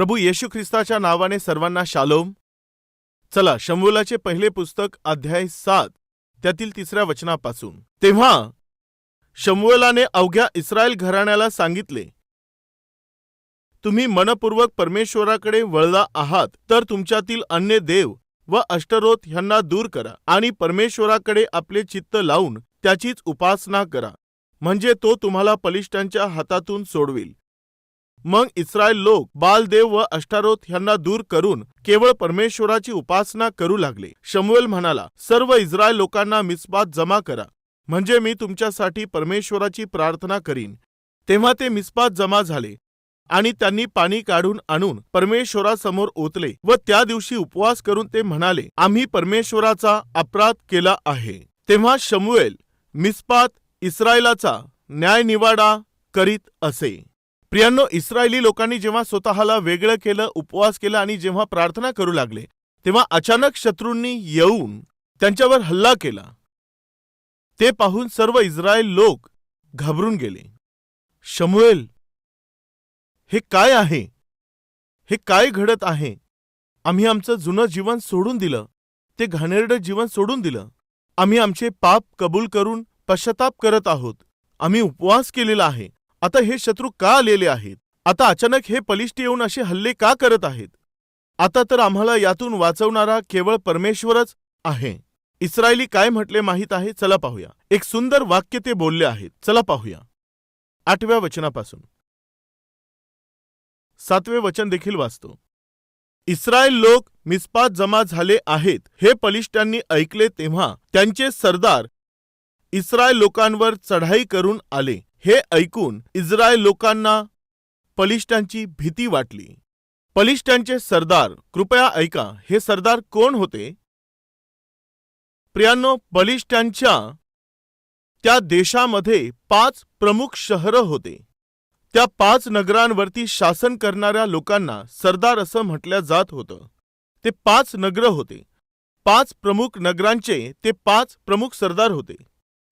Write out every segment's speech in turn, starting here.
प्रभू येशू ख्रिस्ताच्या नावाने सर्वांना शालोम. चला, शमूएलाचे पहिले पुस्तक अध्याय 7 त्यातील 3 वचनापासून. तेव्हा शमूएलाने अवघ्या इस्रायल घराण्याला सांगितले, तुम्ही मनपूर्वक परमेश्वराकडे वळला आहात, तर तुमच्यातील अन्य देव व अष्टरोथ ह्यांना दूर करा आणि परमेश्वराकडे आपले चित्त लावून त्याचीच उपासना करा, म्हणजे तो तुम्हाला पलिष्ठांच्या हातातून सोडविल. मग इस्रायल लोक बालदेव व अष्टारोथ ह्यांना दूर करून केवळ परमेश्वराची उपासना करू लागले. शमूएल म्हणाला, सर्व इस्रायल लोकांना मिस्पात जमा करा, म्हणजे मी तुमच्यासाठी परमेश्वराची प्रार्थना करीन. तेव्हा ते मिस्पात जमा झाले आणि त्यांनी पाणी काढून आणून परमेश्वरासमोर ओतले व त्या दिवशी उपवास करून ते म्हणाले, आम्ही परमेश्वराचा अपराध केला आहे. तेव्हा शमूएल मिस्पात इस्रायलाचा न्यायनिवाडा करीत असे. प्रियांनो, इस्रायली लोकांनी जेव्हा स्वतःला वेगळं केलं, उपवास केला आणि जेव्हा प्रार्थना करू लागले, तेव्हा अचानक शत्रूंनी येऊन त्यांच्यावर हल्ला केला. ते पाहून सर्व इस्रायल लोक घाबरून गेले. शमूएल, हे काय आहे? हे काय घडत आहे? आम्ही आमचं जुनं जीवन सोडून दिलं, ते घाणेरडं जीवन सोडून दिलं. आम्ही आमचे पाप कबूल करून पश्चाताप करत आहोत. आम्ही उपवास केलेला आहे. आता हे शत्रू का आलेले आहेत? आता अचानक हे पलिष्ठ येऊन असे हल्ले का करत आहेत? आता तर आम्हाला यातून वाचवणारा केवळ परमेश्वरच आहे. इस्रायली काय म्हटले माहीत आहे? चला पाहूया. एक सुंदर वाक्य ते बोलले आहेत. चला पाहूया. 8व्या वचनापासून 7वे वचन देखील वाचतो. इस्रायल लोक मिस्पात जमा झाले आहेत हे पलिष्ठांनी ऐकले, तेव्हा त्यांचे सरदार इस्रायल लोकांवर चढाई करून आले. हे ऐकून इस्रायल लोकांना पलिष्ठांची भीती वाटली. पलिष्ठांचे सरदार, कृपया ऐका, हे सरदार कोण होते? प्रियांनो, पलिष्ठांच्या त्या देशामध्ये 5 प्रमुख शहरं होते. त्या 5 नगरांवरती शासन करणाऱ्या लोकांना सरदार असं म्हटलं जात होतं. ते 5 नगर होते. 5 प्रमुख नगरांचे ते 5 प्रमुख सरदार होते.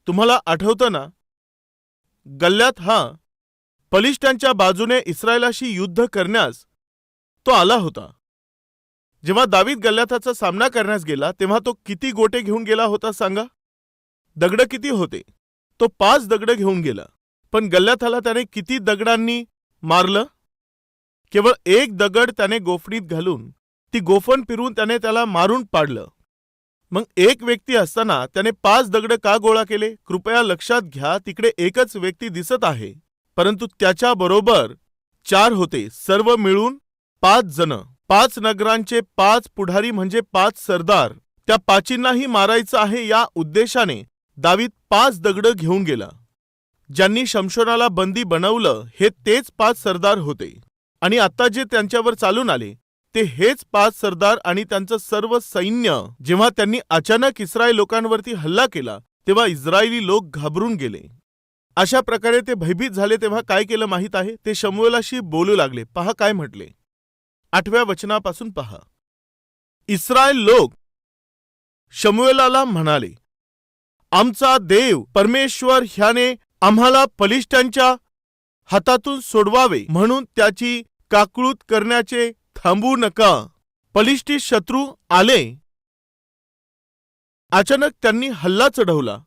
तुम्हाला आठवतं ना, गल्ल्यात हा पलिष्ठांच्या बाजूने इस्रायलाशी युद्ध करण्यास तो आला होता. जेव्हा दावीद गल्ल्याथाचा सामना करण्यास गेला, तेव्हा तो किती गोटे घेऊन गेला होता सांगा? दगड किती होते? तो 5 दगड घेऊन गेला. पण गल्ल्याथाला त्याने किती दगडांनी मारलं? केवळ 1 दगड त्याने गोफणीत घालून ती गोफण फिरवून त्याने त्याला मारून पाडलं. मग एक व्यक्ती असताना त्याने 5 दगड का गोळा केले? कृपया लक्षात घ्या, तिकडे एकच व्यक्ती दिसत आहे, परंतु त्याच्या बरोबर 4 होते. सर्व मिळून 5 जण. 5 नगरांचे 5 पुढारी म्हणजे 5 सरदार. त्या 5ंनाही मारायचं आहे या उद्देशाने दावीद 5 दगड घेऊन गेला. ज्यांनी शमशोनाला बंदी बनवलं हे तेच 5 सरदार होते. आणि आता जे त्यांच्यावर चालून आले ते हेच 5 सरदार आणि त्यांचं सर्व सैन्य. जेव्हा त्यांनी अचानक इस्रायल लोकांवरती हल्ला केला, तेव्हा इस्रायली लोक घाबरून गेले. अशा प्रकारे ते भयभीत झाले. तेव्हा काय केलं माहीत आहे? ते शमूएलाशी बोलू लागले. पहा काय म्हटले. 8व्या वचनापासून पहा. इस्रायल लोक शमूएलाला म्हणाले, आमचा देव परमेश्वर ह्याने आम्हाला पलिष्ठांच्या हातातून सोडवावे, म्हणून त्याची काकळूत करण्याचे थांबू नका. पलिष्ठी शत्रू आले. अचानक त्यांनी हल्ला चढवला.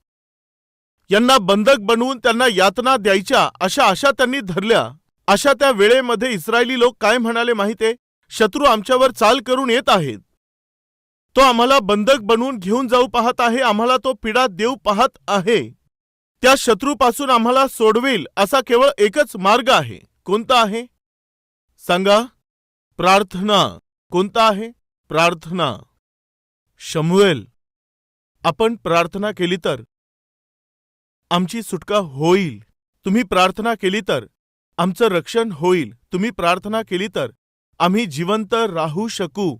यांना बंधक बनवून त्यांना यातना द्यायच्या अशा आशा त्यांनी धरल्या. अशा त्या वेळेमध्ये इस्रायली लोक काय म्हणाले माहितीये? शत्रू आमच्यावर चाल करून येत आहेत. तो आम्हाला बंधक बनवून घेऊन जाऊ पाहत आहे. आम्हाला तो पीडा देऊ पाहत आहे. त्या शत्रूपासून आम्हाला सोडवेल असा केवळ एकच मार्ग आहे. कोणता आहे सांगा? प्रार्थना. कोणता आहे? प्रार्थना. शमूएल, आपण प्रार्थना केली तर आमची सुटका होईल. तुम्ही प्रार्थना केली तर आमचं रक्षण होईल. तुम्ही प्रार्थना केली तर आम्ही जिवंत राहू शकू.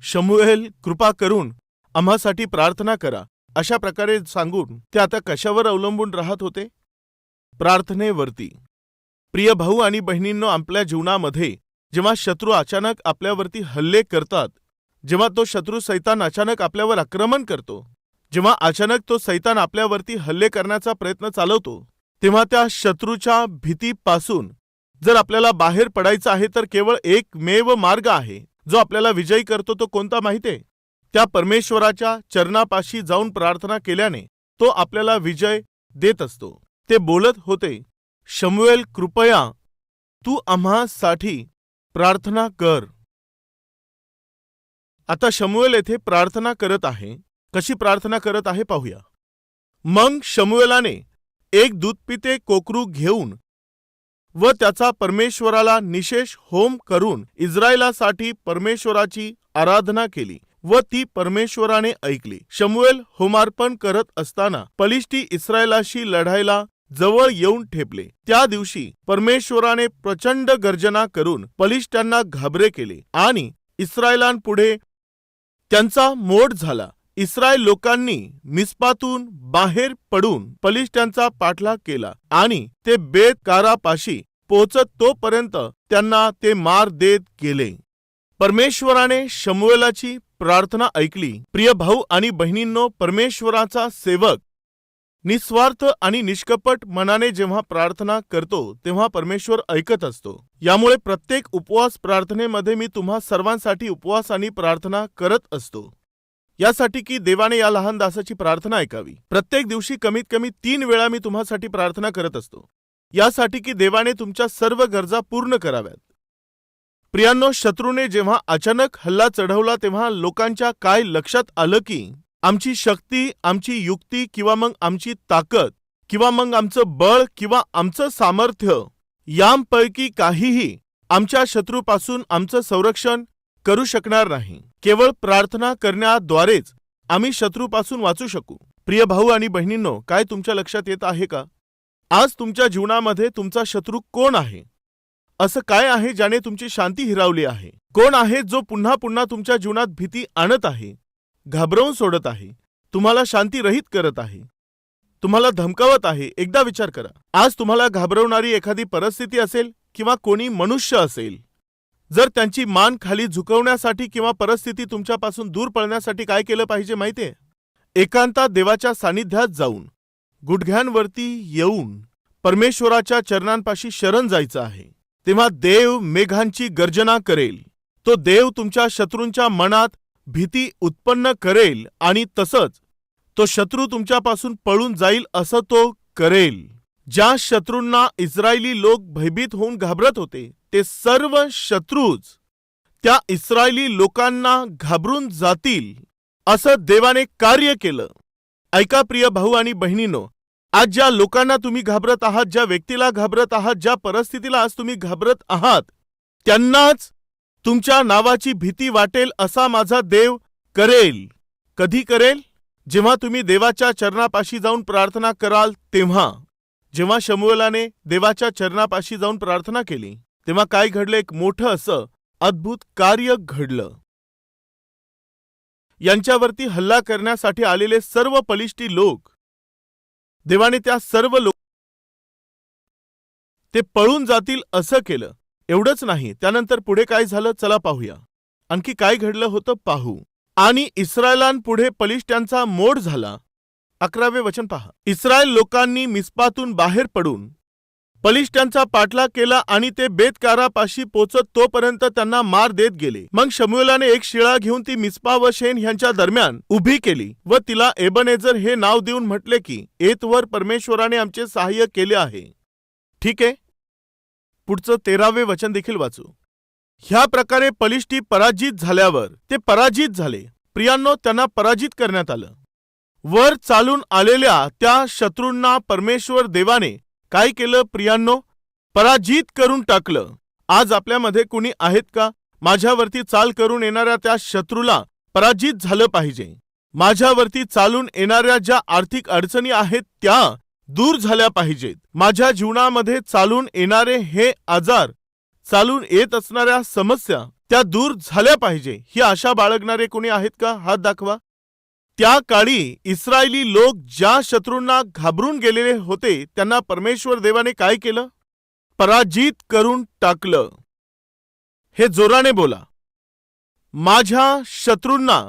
शमूएल, कृपा करून आम्हासाठी प्रार्थना करा. अशा प्रकारे सांगून ते आता कशावर अवलंबून राहत होते? प्रार्थनेवरती. प्रिय भाऊ आणि बहिणींनो, आपल्या जीवनामध्ये जेव्हा शत्रू अचानक आपल्यावरती हल्ले करतात, जेव्हा तो शत्रू सैतान अचानक आपल्यावर आक्रमण करतो, जेव्हा अचानक तो सैतान आपल्यावरती हल्ले करण्याचा प्रयत्न चालवतो, तेव्हा त्या शत्रूच्या भीतीपासून जर आपल्याला बाहेर पडायचं आहे तर केवळ एकमेव मार्ग आहे जो आपल्याला विजयी करतो. तो कोणता माहितीये? त्या परमेश्वराच्या चरणापाशी जाऊन प्रार्थना केल्याने तो आपल्याला विजय देत असतो. ते बोलत होते, शमूएल कृपया तू आम्हासाठी प्रार्थना कर. आता शमूएल येथे प्रार्थना करत आहे. कशी प्रार्थना करत आहे पाहूया. मग शमूएलाने एक दूधपिते कोकरू घेऊन व त्याचा परमेश्वराला निशेष होम करून इस्रायलासाठी परमेश्वराची आराधना केली व ती परमेश्वराने ऐकली. शमूएल होमार्पण करत असताना पलिष्टी इस्रायलाशी लढायला जवळ येऊन ठेपले. त्या दिवशी परमेश्वराने प्रचंड गर्जना करून पलिष्ट्यांना घाबरे केले आणि इस्रायलांपुढे त्यांचा मोड झाला. इस्रायल लोकांनी मिस्पातून बाहेर पडून पलिष्ट्यांचा पाठलाग केला आणि ते बेत कारापाशी पोहोचत तोपर्यंत त्यांना ते मार देत गेले. परमेश्वराने शमूएलाची प्रार्थना ऐकली. प्रिय भाऊ आणि बहिणींनो, परमेश्वराचा सेवक निस्वार्थ आणि निष्कपट मनाने जेव्हा प्रार्थना करतो तेव्हा परमेश्वर ऐकत असतो. यामुळे प्रत्येक उपवास प्रार्थनेमध्ये मी तुम्हा सर्वांसाठी उपवास आणि प्रार्थना करत असतो, यासाठी की देवाने या लहान दासाची प्रार्थना ऐकावी. प्रत्येक दिवशी कमीत कमी 3 वेळा मी तुम्हासाठी प्रार्थना करत असतो, यासाठी की देवाने तुमच्या सर्व गरजा पूर्ण कराव्यात. प्रियांनो, शत्रूने जेव्हा अचानक हल्ला चढवला तेव्हा लोकांच्या काय लक्षात आलं की आमची शक्ती, आमची युक्ती किंवा मग आमची ताकद किंवा मग आमचं बळ किंवा आमचं सामर्थ्य यांपैकी काहीही आमच्या शत्रूपासून आमचं संरक्षण करू शकणार नाही. केवळ प्रार्थना करण्याद्वारेच आम्ही शत्रूपासून वाचू शकू. प्रिय भाऊ आणि बहिणींनो, काय तुमच्या लक्षात येत आहे का? आज तुमच्या जीवनामध्ये तुमचा शत्रू कोण आहे? असं काय आहे ज्याने तुमची शांती हिरावली आहे? कोण आहे जो पुन्हा पुन्हा तुमच्या जीवनात भीती आणत आहे, घाबरवून सोडत आहे, तुम्हाला शांती रहित करत आहे, तुम्हाला धमकावत आहे? एकदा विचार करा. आज तुम्हाला घाबरवणारी एखादी परिस्थिती असेल किंवा कोणी मनुष्य असेल, जर त्यांची मान खाली झुकवण्यासाठी किंवा परिस्थिती तुमच्यापासून दूर पळण्यासाठी काय केलं पाहिजे माहितीये? एकांतात देवाच्या सानिध्यात जाऊन गुडघ्यांवरती येऊन परमेश्वराच्या चरणांपाशी शरण जायचं आहे. तेव्हा देव मेघांची गर्जना करेल. तो देव तुमच्या शत्रूंच्या मनात भीती उत्पन्न करेल आणि तसंच तो शत्रू तुमच्यापासून पळून जाईल असं तो करेल. ज्या शत्रूंना इस्रायली लोक भयभीत होऊन घाबरत होते, ते सर्व शत्रूच त्या इस्रायली लोकांना घाबरून जातील असं देवाने कार्य केलं. ऐका प्रिय भाऊ आणि बहिणींनो, आज ज्या लोकांना तुम्ही घाबरत आहात, ज्या व्यक्तीला घाबरत आहात, ज्या परिस्थितीला आज तुम्ही घाबरत आहात, त्यांनाच तुमच्या नावाची भीती वाटेल असा माझा देव करेल. कधी करेल? जेव्हा तुम्ही देवाच्या चरणापाशी जाऊन प्रार्थना कराल तेव्हा. जेव्हा शमूएलाने देवाच्या चरणापाशी जाऊन प्रार्थना केली तेव्हा काय घडलं? एक मोठं असं अद्भुत कार्य घडलं. यांच्यावरती हल्ला करण्यासाठी आलेले सर्व पलिष्टी लोक, देवाने त्या सर्व लोक ते पळून जातील असं केलं. एवढंच नाही, त्यानंतर पुढे काय झालं चला पाहूया. आणखी काय घडलं होतं पाहू. आणि इस्रायलांपुढे पलिष्ट्यांचा मोड झाला. 11वे वचन पहा. इस्रायल लोकांनी मिस्पातून बाहेर पडून पलिष्ट्यांचा पाठलाग केला आणि ते बेतकारापाशी पोचत तोपर्यंत त्यांना मार देत गेले. मग शमूएलाने एक शिळा घेऊन ती मिस्पा व शेन ह्यांच्या दरम्यान उभी केली व तिला एबनेझर हे नाव देऊन म्हटले की एतवर परमेश्वराने आमचे सहाय्य केले आहे. ठीक आहे, पुढचं 13वे वचन देखील वाचू. ह्या प्रकारे पलिष्टी पराजित झाल्यावर ते पराजित झाले. प्रियांनो, त्यांना पराजित करण्यात आलं. वर चालून आलेल्या त्या शत्रूंना परमेश्वर देवाने काय केलं प्रियांनो? पराजित करून टाकलं. आज आपल्यामध्ये कुणी आहेत का? माझ्यावरती चाल करून येणाऱ्या त्या शत्रूला पराजित झालं पाहिजे. माझ्यावरती चालून येणाऱ्या ज्या आर्थिक अडचणी आहेत त्या दूर झाल्या पाहिजेत. माझ्या जीवनामध्ये चालून येणारे हे आजार, चालून येत असणाऱ्या समस्या त्या दूर झाल्या पाहिजे. ही आशा बाळगणारे कोणी आहेत का? हात दाखवा. त्या काळी इस्रायली लोक ज्या शत्रूंना घाबरून गेलेले होते त्यांना परमेश्वर देवाने काय केलं? पराजित करून टाकलं. हे जोराने बोला. माझ्या शत्रूंना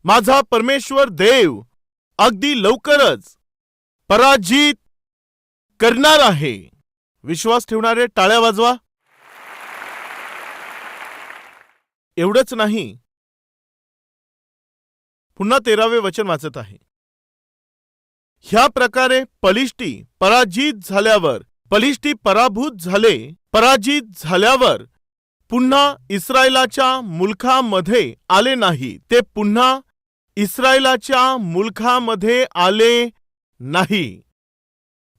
माझा परमेश्वर देव अगदी लवकरच पराजित करणार आहे. विश्वास ठेवणारे टाळ्या वाजवा. एवढंच नाही, पुन्हा 13वे वचन वाचत आहे. ह्या प्रकारे पलिष्टी पराजित झाल्यावर पुन्हा इस्रायलाच्या मुलखामध्ये आले नाही. ते पुन्हा इस्रायलाच्या मुलखामध्ये आले नाही.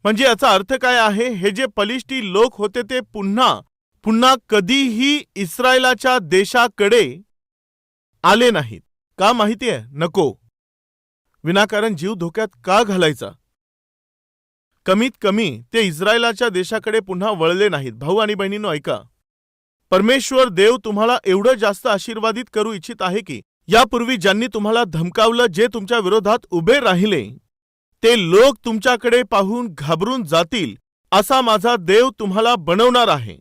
म्हणजे याचा अर्थ काय आहे? हे जे पलिष्टी लोक होते ते पुन्हा कधीही इस्रायलाच्या देशाकडे आले नाहीत. का माहिती आहे? नको. विनाकारण जीव धोक्यात का घालायचा? कमीत कमी ते इस्रायलाच्या देशाकडे पुन्हा वळले नाहीत. भाऊ आणि बहिणींनो, ऐका. परमेश्वर देव तुम्हाला एवढं जास्त आशीर्वादित करू इच्छित आहे की यापूर्वी ज्यांनी तुम्हाला धमकावलं, जे तुमच्या विरोधात उभे राहिले, ते लोक तुमच्याकडे पाहून घाबरून जातील असा माझा देव तुम्हाला बनवणार आहे.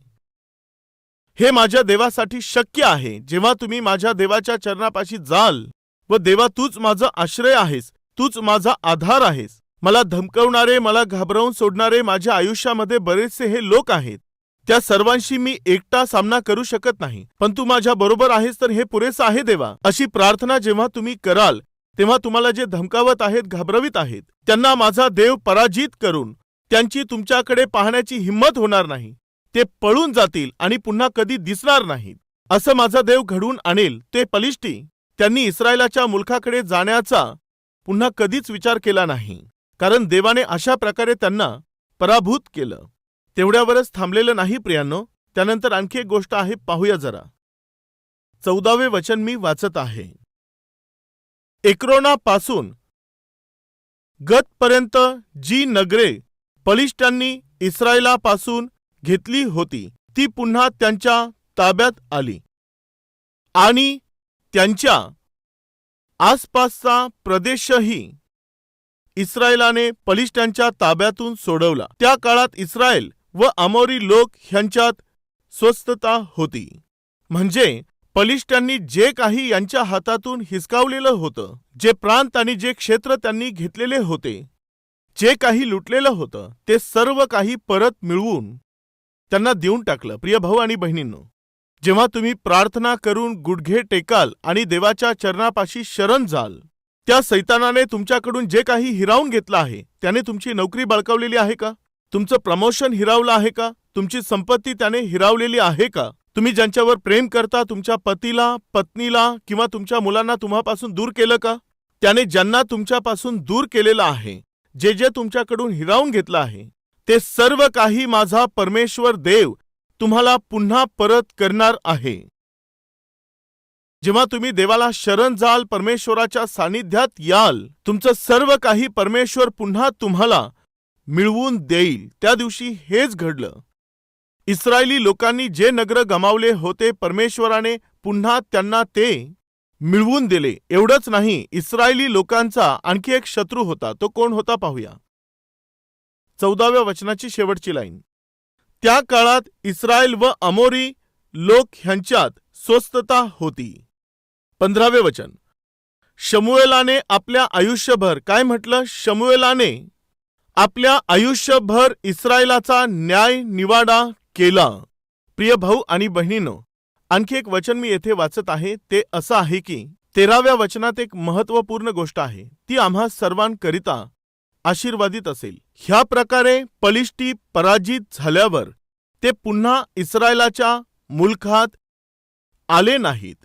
हे माझ्या देवासाठी शक्य आहे. जेव्हा तुम्ही माझ्या देवाच्या चरणापाशी जाल व देवा, तूच माझा आश्रय आहेस, तूच माझा आधार आहेस. मला धमकवणारे, मला घाबरवून सोडणारे माझ्या आयुष्यामध्ये बरेचसे हे लोक आहेत. त्या सर्वांशी मी एकटा सामना करू शकत नाही, पण तू माझ्या बरोबर आहेस, तर हे पुरेसं आहे देवा. अशी प्रार्थना जेव्हा तुम्ही कराल, तेव्हा तुम्हाला जे धमकावत आहेत, घाबरवित आहेत, त्यांना माझा देव पराजित करून त्यांची तुमच्याकडे पाहण्याची हिंमत होणार नाही. ते पळून जातील आणि पुन्हा कधी दिसणार नाहीत. असं माझा देव घडवून आणेल. ते पलिष्टी त्यांनी इस्रायलाच्या मुलखाकडे जाण्याचा पुन्हा कधीच विचार केला नाही, कारण देवाने अशा प्रकारे त्यांना पराभूत केलं. तेवढ्यावरच थांबलेलं नाही प्रियांनो. त्यानंतर आणखी एक गोष्ट आहे, पाहूया जरा. 14वे वचन मी वाचत आहे. एक्रोनापासून गतपर्यंत जी नगरे पलिष्ट्यांनी इस्रायलापासून घेतली होती, ती पुन्हा त्यांच्या ताब्यात आली आणि त्यांच्या आसपासचा प्रदेशही इस्रायलाने पलिष्ट्यांच्या ताब्यातून सोडवला. त्या काळात इस्रायल व अमोरी लोक ह्यांच्यात स्वस्थता होती. म्हणजे पलिष्ट्यांनी जे काही यांच्या हातातून हिसकावलेलं होतं, जे प्रांत आणि जे क्षेत्र त्यांनी घेतलेले होते, जे काही लुटलेलं होतं, ते सर्व काही परत मिळवून त्यांना देऊन टाकलं. प्रिय भाऊ आणि बहिणींनो, जेव्हा तुम्ही प्रार्थना करून गुडघे टेकाल आणि देवाच्या चरणापाशी शरण जाल, त्या सैतानाने तुमच्याकडून जे काही हिरावून घेतलं आहे, त्याने तुमची नोकरी बळकावलेली आहे का? तुमचं प्रमोशन हिरावलं आहे का? तुमची संपत्ती त्याने हिरावलेली आहे का? तुम्ही ज्यांच्यावर प्रेम करता, तुमच्या पतीला, पत्नीला किंवा तुमच्या मुलांना तुम्हापासून दूर केलं का? त्याने ज्यांना तुमच्यापासून दूर केलेलं आहे, जे जे तुमच्याकडून हिरावून घेतलं आहे, ते सर्व काही माझा परमेश्वर देव तुम्हाला पुन्हा परत करणार आहे. जेव्हा तुम्ही देवाला शरण जाल, परमेश्वराच्या सानिध्यात याल, तुमचं सर्व काही परमेश्वर पुन्हा तुम्हाला मिळवून देईल. त्या दिवशी हेच घडलं. इस्रायली लोकांनी जे नगर गमावले होते, परमेश्वराने पुन्हा त्यांना ते मिळवून दिले. एवढंच नाही, इस्रायली लोकांचा आणखी एक शत्रू होता. तो कोण होता पाहूया. 14व्या वचनाची शेवटची लाईन. त्या काळात इस्रायल व अमोरी लोक ह्यांच्यात स्वस्थता होती. 15वे वचन. शमूएलाने आपल्या आयुष्यभर, काय म्हटलं? शमूएलाने आपल्या आयुष्यभर इस्रायलाचा न्याय निवाडा केला. प्रिय भाऊ आणि बहिणींनो, आणखी एक वचन मी येथे वाचत आहे. ते असं आहे की 13व्या वचनात एक महत्त्वपूर्ण गोष्ट आहे. ती आम्हा सर्वांकरिता आशीर्वादित असेल. ह्या प्रकारे पलिष्टी पराजित झाल्यावर ते पुन्हा इस्रायलाच्या मुलखात आले नाहीत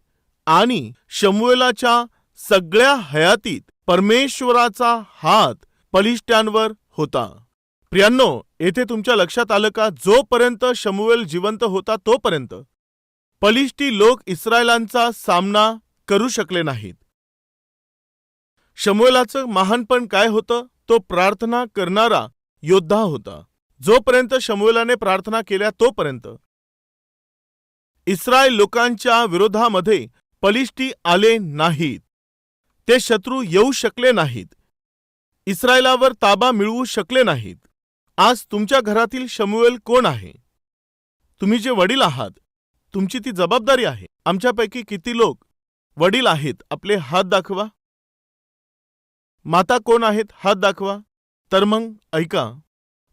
आणि शमूएलाच्या सगळ्या हयातीत परमेश्वराचा हात पलिष्ट्यांवर होता. प्रियांनो, येथे तुमच्या लक्षात आलं का? जोपर्यंत शमूएल जिवंत होता, तोपर्यंत पलिष्टी लोक इस्रायलांचा सामना करू शकले नाहीत. शमूएलाचं महानपण काय होतं? तो प्रार्थना करणारा योद्धा होता. जोपर्यंत शमूएलाने प्रार्थना केल्या, तोपर्यंत इस्रायल लोकांच्या विरोधामध्ये पलिष्टी आले नाहीत. ते शत्रू येऊ शकले नाहीत. इस्रायलावर ताबा मिळवू शकले नाहीत. आज तुमच्या घरातील शमूएल कोण आहे? तुम्ही जे वडील आहात, तुमची ती जबाबदारी आहे. आमच्यापैकी किती लोक वडील आहेत? आपले हात दाखवा. माता कोण आहेत? हात दाखवा. तर मग ऐका,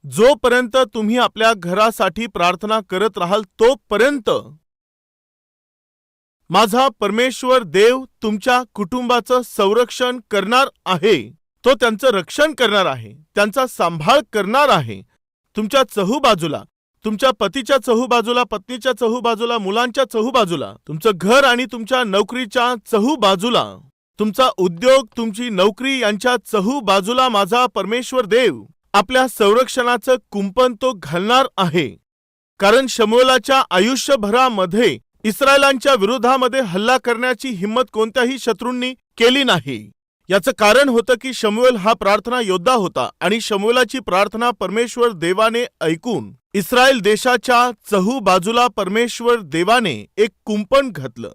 जोपर्यंत तुम्ही आपल्या घरासाठी प्रार्थना करत राहाल तोपर्यंत माझा परमेश्वर देव तुमच्या कुटुंबाचं संरक्षण करणार आहे. तो त्यांचं रक्षण करणार आहे, त्यांचा सांभाळ करणार आहे. तुमच्या चहूबाजूला, तुमच्या पतीच्या चहूबाजूला, पत्नीच्या चहूबाजूला, मुलांच्या चहूबाजूला, तुमचं घर आणि तुमच्या नोकरीच्या चहूबाजूला, तुमचा उद्योग, तुमची नोकरी यांच्या चहूबाजूला माझा परमेश्वर देव आपल्या संरक्षणाचं कुंपण तो घालणार आहे. कारण शमूएलाच्या आयुष्यभरामध्ये इस्रायलांच्या विरोधामध्ये हल्ला करण्याची हिम्मत कोणत्याही शत्रूंनी केली नाही. याचं कारण होतं की शमूएल हा प्रार्थना योद्धा होता आणि शमूएलाची प्रार्थना परमेश्वर देवाने ऐकून इस्रायल देशाच्या चहूबाजूला परमेश्वर देवाने एक कुंपण घातलं.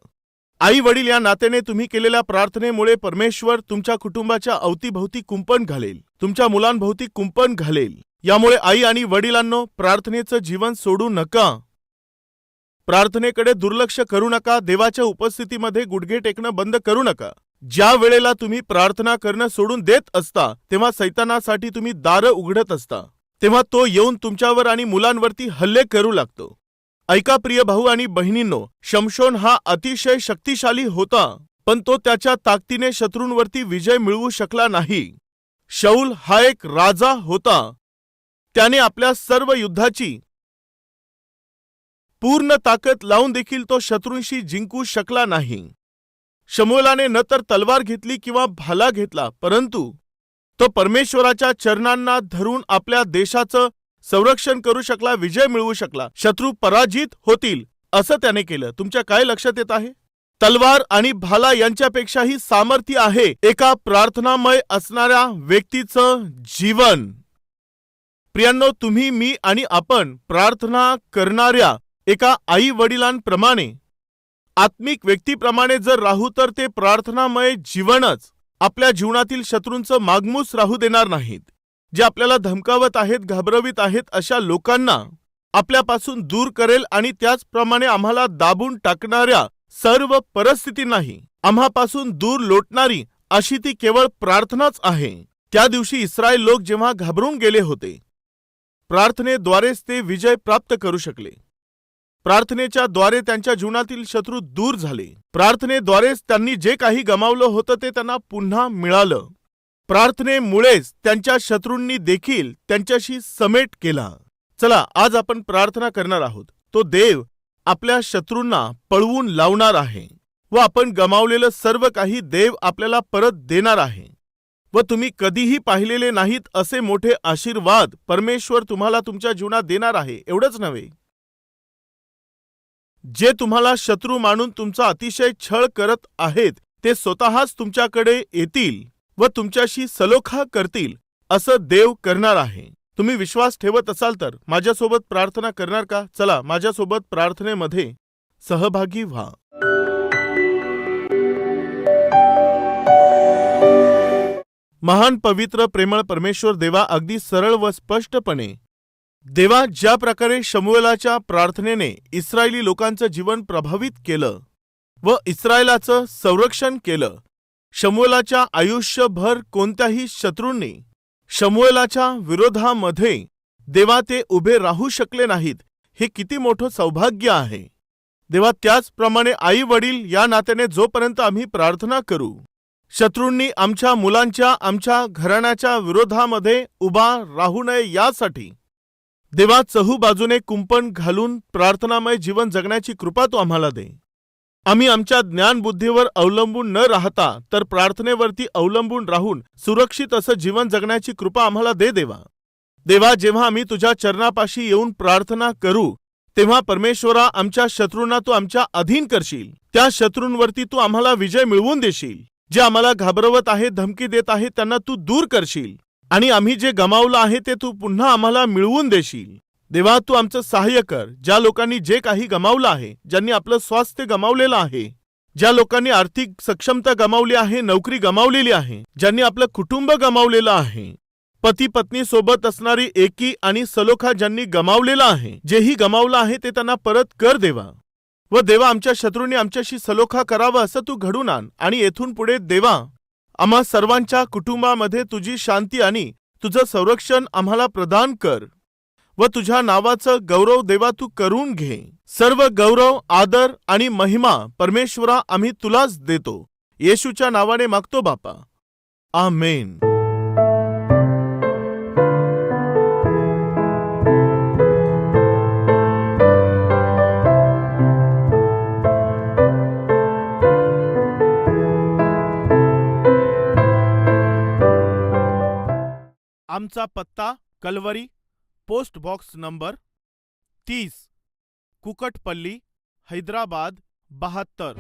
आई वडील या नात्याने तुम्ही केलेल्या प्रार्थनेमुळे परमेश्वर तुमच्या कुटुंबाच्या अवतीभोवती कुंपण घालेल, तुमच्या मुलांभोवती कुंपण घालेल. यामुळे आई आणि वडिलांनो, प्रार्थनेचं जीवन सोडू नका. प्रार्थनेकडे दुर्लक्ष करू नका. देवाच्या उपस्थितीमध्ये गुडघे टेकणं बंद करू नका. ज्या वेळेला तुम्ही प्रार्थना करणं सोडून देत असता तेव्हा सैतानासाठी तुम्ही दारं उघडत असता, तेव्हा तो येऊन तुमच्यावर आणि मुलांवरती हल्ले करू लागतो. ऐका प्रिय भाऊ आणि बहिणींनो, शमशोन हा अतिशय शक्तिशाली होता, पण तो त्याच्या ताकदीने शत्रूंवरती विजय मिळवू शकला नाही. शाऊल हा एक राजा होता, त्याने आपल्या सर्व युद्धाची पूर्ण ताकद लावून देखील तो शत्रूंशी जिंकू शकला नाही. शमूएलाने न तर तलवार घेतली किंवा भाला घेतला, परंतु तो परमेश्वराच्या चरणांना धरून आपल्या देशाचं संरक्षण करू शकला, विजय मिळवू शकला. शत्रू पराजित होतील असं त्याने केलं. तुमच्या काय लक्षात येत आहे? तलवार आणि भाला यांच्यापेक्षाही सामर्थ्य आहे एका प्रार्थनामय असणाऱ्या व्यक्तीचं जीवन. प्रियांनो, तुम्ही, मी आणि आपण प्रार्थना करणाऱ्या एका आई वडिलांप्रमाणे, आत्मिक व्यक्तीप्रमाणे जर राहू तर ते प्रार्थनामय जीवनच आपल्या जीवनातील शत्रूंचं मागमूस राहू देणार नाहीत. जे आपल्याला धमकावत आहेत, घाबरवित आहेत, अशा लोकांना आपल्यापासून दूर करेल आणि त्याचप्रमाणे आम्हाला दाबून टाकणाऱ्या सर्व परिस्थितींनाही आम्हापासून दूर लोटणारी अशी ती केवळ प्रार्थनाच आहे. त्या दिवशी इस्रायल लोक जेव्हा घाबरून गेले होते, प्रार्थनेद्वारेच ते विजय प्राप्त करू शकले. प्रार्थनेच्या द्वारे त्यांच्या जीवनातील शत्रू दूर झाले. प्रार्थनेद्वारेच त्यांनी जे काही गमावलं होतं ते त्यांना पुन्हा मिळालं. प्रार्थनेमुळेच त्यांच्या शत्रूंनी देखील त्यांच्याशी समेट केला. चला, आज आपण प्रार्थना करणार आहोत. तो देव आपल्या शत्रूंना पळवून लावणार आहे व आपण गमावलेलं सर्व काही देव आपल्याला परत देणार आहे. व तुम्ही कधीही पाहिलेले नाहीत असे मोठे आशीर्वाद परमेश्वर तुम्हाला तुमच्या जीवनात देणार आहे. एवढंच नव्हे, जे तुम्हाला शत्रू मानून तुमचा अतिशय छळ करत आहेत ते स्वतःच तुमच्याकडे येतील व तुमच्याशी सलोखा करतील असं देव करणार आहे. तुम्ही विश्वास ठेवत असाल तर माझ्यासोबत प्रार्थना करणार का? चला, माझ्यासोबत प्रार्थनेमध्ये सहभागी व्हा. महान पवित्र प्रेमळ परमेश्वर देवा, अगदी सरळ व स्पष्टपणे देवा, ज्या प्रकारे शमूएलाच्या प्रार्थनेने इस्रायली लोकांचं जीवन प्रभावित केलं व इस्रायलाचं संरक्षण केलं, शमूएलाच्या आयुष्यभर कोणत्याही शत्रूंनी शमूएलाच्या विरोधामध्ये देवा ते उभे राहू शकले नाहीत. हे किती मोठं सौभाग्य आहे देवा. त्याचप्रमाणे आई वडील या नात्याने जोपर्यंत आम्ही प्रार्थना करू, शत्रूंनी आमच्या मुलांच्या, आमच्या घराण्याच्या विरोधामध्ये उभा राहू नये यासाठी देवा चहूबाजूने कुंपण घालून प्रार्थनामय जीवन जगण्याची कृपा तू आम्हाला दे. आम्ही आमच्या ज्ञानबुद्धीवर अवलंबून न राहता तर प्रार्थनेवरती अवलंबून राहून सुरक्षित असं जीवन जगण्याची कृपा आम्हाला दे देवा. देवा, जेव्हा आम्ही तुझ्या चरणापाशी येऊन प्रार्थना करू तेव्हा परमेश्वरा, आमच्या शत्रूंना तू आमच्या अधीन करशील. त्या शत्रूंवरती तू आम्हाला विजय मिळवून देशील. जे आम्हाला घाबरवत आहेत, धमकी देत आहेत, त्यांना तू दूर करशील आणि आम्ही जे गमावलं आहे ते तू पुन्हा आम्हाला मिळवून देशील. देवा, तू आमचं सहाय्य कर. ज्या लोकांनी जे काही गमावलं आहे, ज्यांनी आपलं स्वास्थ्य गमावलेलं आहे, ज्या लोकांनी आर्थिक सक्षमता गमावली आहे, नोकरी गमावलेली आहे, ज्यांनी आपलं कुटुंब गमावलेलं आहे, पती पत्नी सोबत असणारी एकी आणि सलोखा ज्यांनी गमावलेला आहे, जेही गमावलं आहे ते त्यांना परत कर देवा. व देवा, आमच्या शत्रूंनी आमच्याशी सलोखा करावं असं तू घडून आण आणि येथून पुढे देवा आम्हा सर्वांच्या कुटुंबामध्ये तुझी शांती आणि तुझं संरक्षण आम्हाला प्रदान कर. व तुझ्या नावाचं गौरव देवा तू करून घे. सर्व गौरव, आदर आणि महिमा परमेश्वरा आम्ही तुलाच देतो. येशूच्या नावाने मागतो बापा, आमेन. आमचा पत्ता Calvary, post box number 30, Kukatpally, Hyderabad 72.